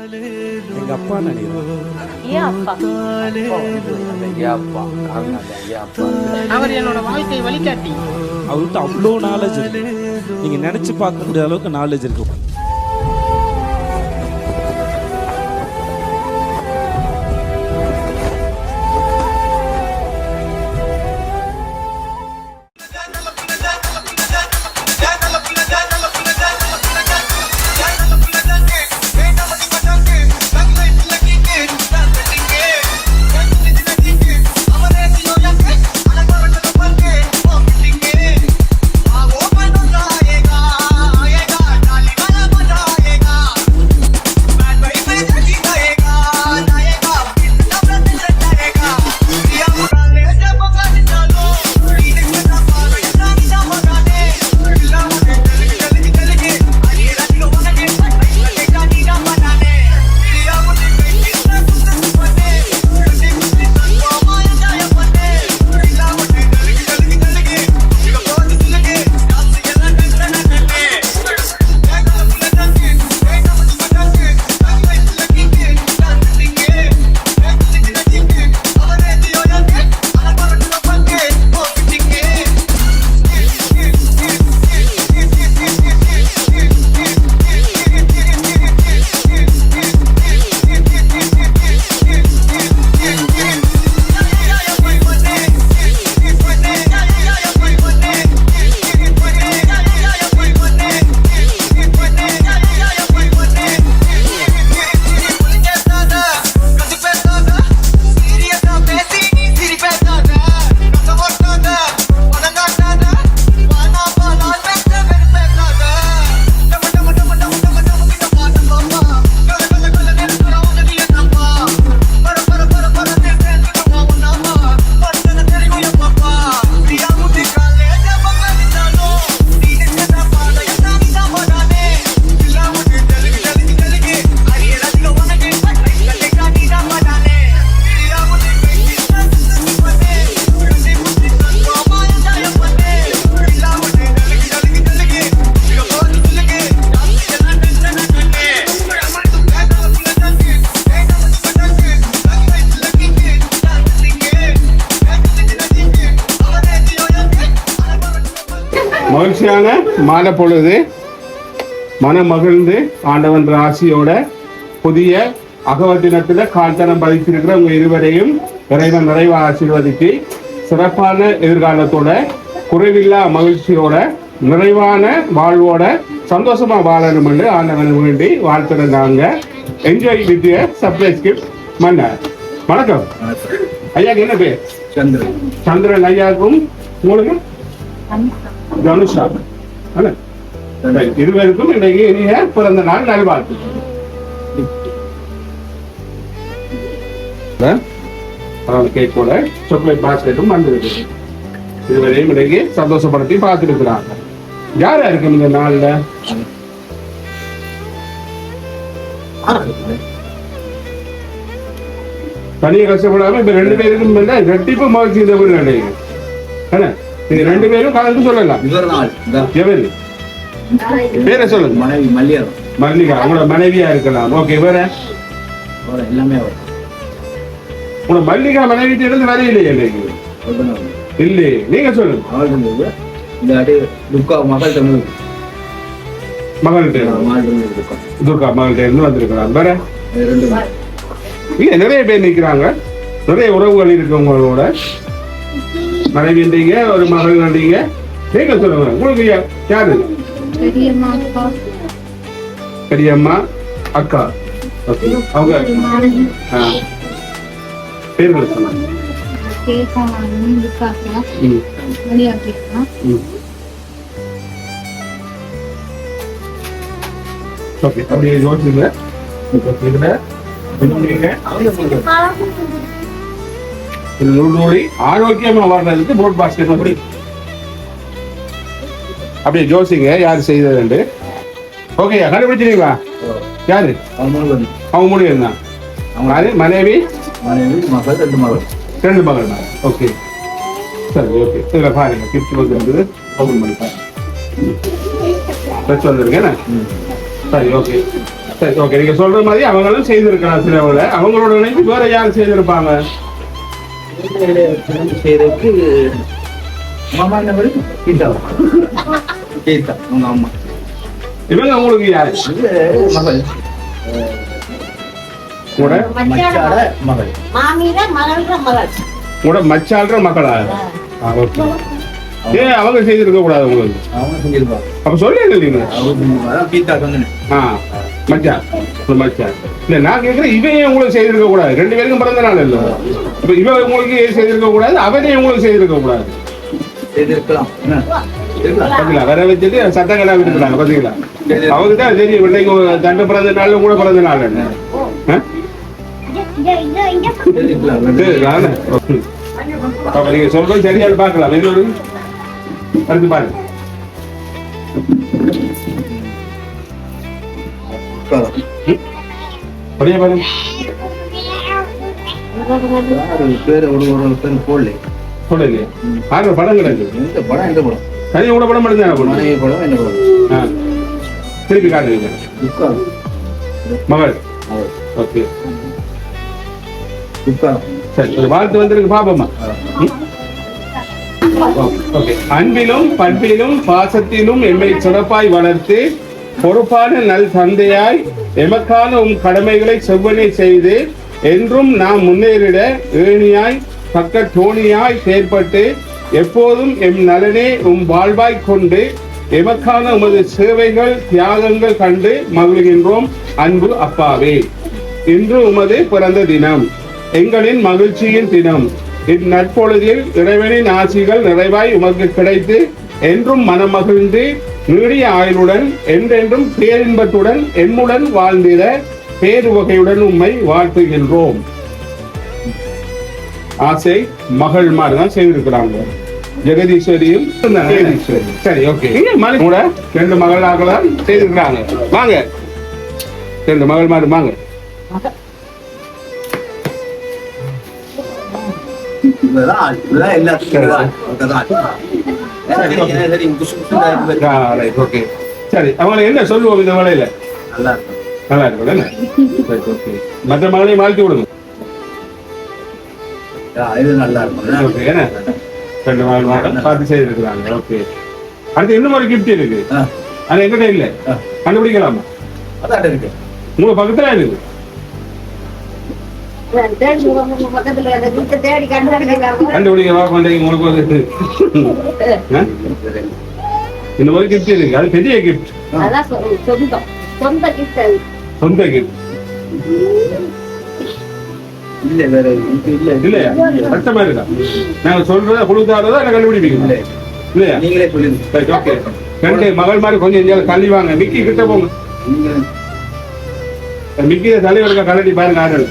எங்க அப்பா நினைக்கிறேன். ஏன் அப்பா? அவர் என்னோட வாழ்க்கை வழிகாட்டி. அவர்கிட்ட அவ்வளோ நாலேஜ் இருக்கு, நீங்க நினைச்சு பார்க்க முடியாத அளவுக்கு நாலேஜ் இருக்கு. மகிழ்ச்சியான மாலை பொழுது மனமகிழ்ந்து ஆண்டவன் ராசியோட புதிய அகவத்தினத்துல கால்தனம் பதித்திருக்கிற உங்க இருவரையும் இறைவன் நிறைவா ஆசீர்வதித்து சிறப்பான எதிர்காலத்தோட குறைவில்லா மகிழ்ச்சியோட நிறைவான வாழ்வோட சந்தோஷமா வாழணும் என்று ஆண்டவன் வேண்டி வாழ்த்துறாங்க. என்ஜாய் வித் சர்ப்ரைஸ் கிஃப்ட் மன்னர். வணக்கம் ஐயாக்கு என்ன பேர்? சந்திரன். சந்திரன் ஐயாவுக்கும் உங்களுக்கு தனுஷா. இருவருக்கும் இன்றைக்கு இனிய பிறந்த நாள் நல்வாழ்த்து. கேக்கோட சாக்லேட் பாஸ்கெட்டும் வந்திருக்கு. இருவரையும் இன்றைக்கு சந்தோஷப்படுத்தி பார்த்துருக்கிறாங்க. யாரா இருக்கு இந்த நாள்ல? தனியை கஷ்டப்படாம இப்ப ரெண்டு பேருக்கும் ரெட்டிப்பு மகிழ்ச்சி இந்த வீடு நினைக்கிறேன். நீங்க ரெண்டு பேரும் கலந்து சொல்லலாம். பேரை சொல்லுங்க. மனைவி மல்லிகா உங்களோட மனைவியா இருக்கலாம். ஓகே, வேற எல்லாமே உங்களோட மல்லிகா மனைவி இருந்து வரையிலையே இல்லையே, நீங்க சொல்லுங்க. மகள்கிட்ட துர்கா மகள்கிட்ட இருந்து வந்திருக்கிறாங்க. வேற இங்க நிறைய பேர் நிக்கிறாங்க, நிறைய உறவுகள் இருக்கு உங்களோட. மனைவின்றீங்க, ஒரு மகள் நன்றீங்க. நீங்க சொல்லுங்க, உங்களுக்கு யாரு? பெரியம்மா அக்கா. அவங்க பேர்கள் சொன்னாங்க. அப்படியே யோசிச்சுங்க. ஆரோக்கியமா வர்றதுக்கு போட் பாஸ்கெட் அப்படி அப்படியே ஜோசிங்க யாரு செய்தது. ஓகே, கண்டுபிடிச்சிருக்கீங்களா? யாரு? அவங்க முடியும் தான். மனைவி மகள், ரெண்டு மகள் தான். ஓகே, சரி, ஓகே. இதில் பாருங்க, கிஃப்ட் வந்து ஓபன் பண்ணி பாருங்க. வச்சு வந்துருக்கேன். சரி, ஓகே. சரி ஓகே, நீங்க சொல்ற மாதிரி அவங்களும் செய்திருக்கலாம் சிலவங்களை. அவங்களோட இணைந்து வேற யார் செய்திருப்பாங்க? செய்யறதுக்கு மாமா என்ன பேரு? கீதா. கீதா உங்க அம்மா. இவங்க உங்களுக்கு யாரு? மகள் கூட மச்சாட மகள். மாமியில மகள்ற மகள். கூட மச்சால்ற மக்களா? ஓகே. ஏன் அவங்க செய்திருக்க கூடாது உங்களுக்கு? அவங்க செஞ்சிருப்பாங்க. அப்ப சொல்லி நீங்க அதான் கீதா சொன்னேன். மச்சான் மச்சான் இல்ல, நான் கேட்கிறேன் இவன் ஏன் உங்களுக்கு செய்திருக்க கூடாது? 2 பேருக்கும் பிறந்த நாள் இல்ல. இப்ப இவ உங்களுக்கு ஏன் செய்திருக்க கூடாது, அவனே உங்களுக்கு செய்திருக்க கூடாது? செய்திருக்கலாம். பாத்தீங்களா, வர வச்சுட்டு சட்டங்களா விட்டுக்கிறாங்க. பாத்தீங்களா, அவங்க தான் தெரியும் இன்னைக்கு தண்டு பிறந்த நாள் கூட பிறந்த நாள் என்ன. நீங்க சொல்றது சரியானு பாக்கலாம். இன்னொரு அடுத்து பாருங்க. அப்படியே பாருங்க. பேர் ஒரு பேர் போடல. சொல்லலையே ஆறு படம் கிடக்கு. இந்த படம் எந்த படம்? தனி கூட படம் மட்டும் மனைவி படம் என்ன படம்? திருப்பி காட்டுவீங்க. மகள். ஓகே சரி, ஒரு வாழ்த்து வந்திருக்கு பாப்போமா. ஓகே. அன்பிலும் பண்பிலும் பாசத்திலும் எம்மை சிறப்பாய் வளர்த்து பொறுப்பான நல் தந்தையாய் எமக்கான கடமைகளை செவ்வனே செய்து என்றும் நாம் முன்னேறிட ஏணியாய் பக்க தோணியாய் செயற்பட்டு எப்போதும் எம் நலனே வாழ்வாய் கொண்டு எமக்கான உமது சேவைகள் தியாகங்கள் கண்டு மகிழ்கின்றோம் அன்பு அப்பாவே. இன்று உமது பிறந்த தினம், எங்களின் மகிழ்ச்சியின் தினம். இந்நற்பொழுதில் இறைவனின் ஆசிகள் நிறைவாய் உமக்கு கிடைத்து என்றும் மனமகிழ்ந்து நீடிய ஆயுளுடன் என்றென்றும் பேரின்பத்துடன் எம்முடன் வாழ்ந்திட பேருவகையுடன் உம்மை வாழ்த்துகின்றோம். ஆசை மகள் மாதிரி தான் செய்திருக்கிறாங்க. ஜெகதீஸ்வரியும் சரி ஓகே கூட 2 மகளாகலாம் செய்திருக்கிறாங்க. வாங்க 2 மகள் மாதிரி வாங்க. சரி, அவங்களை என்ன சொல்லுவோம் இந்த வேலையில? நல்லா இருக்கும். மற்ற மகளையும் வாழ்த்தி விடுங்க. நல்லா இருக்கும். என்ன 2 மகள் பார்த்து செய்திருக்கிறாங்க. ஓகே. அடுத்து இன்னும் ஒரு கிஃப்ட் இருக்கு. அது எங்கிட்ட இல்ல, கண்டுபிடிக்கலாமா? அதான் இருக்கு உங்க பக்கத்துல இருக்கு. கண்டுபிடிக்க உங்களுக்கு இந்த மாதிரி கிஃப்ட் இருக்கு. அது பெரிய கிஃப்ட். சொந்த கிஃப்ட் இல்ல வேற இல்லையா? கஷ்டமா இருக்கா? நாங்க சொல்றத கொடுத்தாதான் என்ன கண்டுபிடிப்பீங்க இல்லையா? நீங்களே சொல்லுங்க. ஓகே. 2 மகள் மாதிரி கொஞ்சம் தள்ளி வாங்க. மிக்கி கிட்ட போங்க. மிக்கி தலைவருக்கா கலட்டி பாருங்க. ஆடல்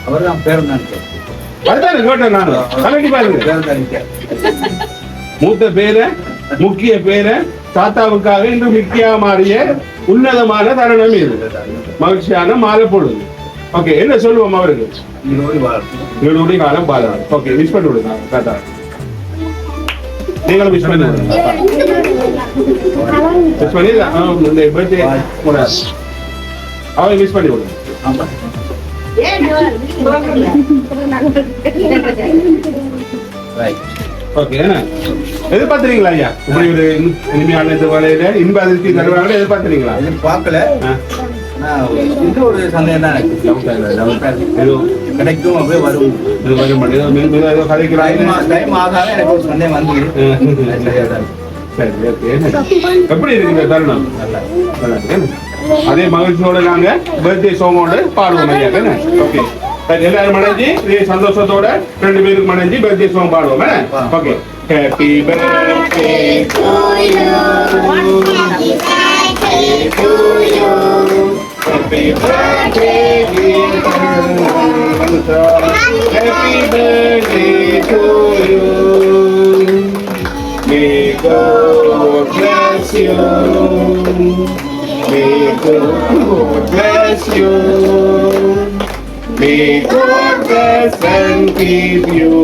அவர்தான் பேர் தான். அதுதான் கேட்டேன் நான். கலட்டி பாருங்க. மூத்த பேரை முக்கிய பேரை தாத்தாவுக்காக இன்று மிக்கியா மாறிய உன்னதமான தருணம் இது. மகிழ்ச்சியான மாலை பொழுது. ஓகே, என்ன சொல்லுவோம் அவருக்கு? 7 காலம் பாதாளம். ஓகே, மிஸ் பண்ணி விடுங்க தாத்தா. நீங்களும் மிஸ் பண்ணி விடுங்க. மிஸ் பண்ணி இந்த பர்த்டே அவன் மிஸ் பண்ணி விடுங்க. ஓகே, என்ன எதிர்பார்த்துறீங்களா ஐயா? இப்படி ஒரு இனிமையான இந்த வேலையில இன்ப அதிர்ச்சி தருவாங்க எதிர்பார்த்துறீங்களா? பார்க்கல. இது ஒரு சந்தேகம் தான் எனக்கு. கிடைக்கும் அப்படியே வரும். ஏதோ கதைக்கிறாங்க. டைம் ஆகாம எனக்கு ஒரு சந்தேகம் வந்து. சரி ஓகே. எப்படி இருக்கு இந்த தருணம்? அதே மகிழ்ச்சியோட நாங்க பர்த்டே சாங்கோட பாடுவோம் ஐயா. ஓகே, எல்லாரும் மனைஞ்சி இதே சந்தோஷத்தோட 2 பேருக்கு மனைஞ்சி பர்த்டே சாங் பாடுவோம். Okay. Happy birthday to you. Happy birthday dear Kansa. Happy birthday to you. May God bless you. May God bless you. May God bless and keep you.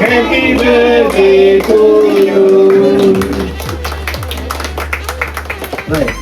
Happy birthday to you. Right.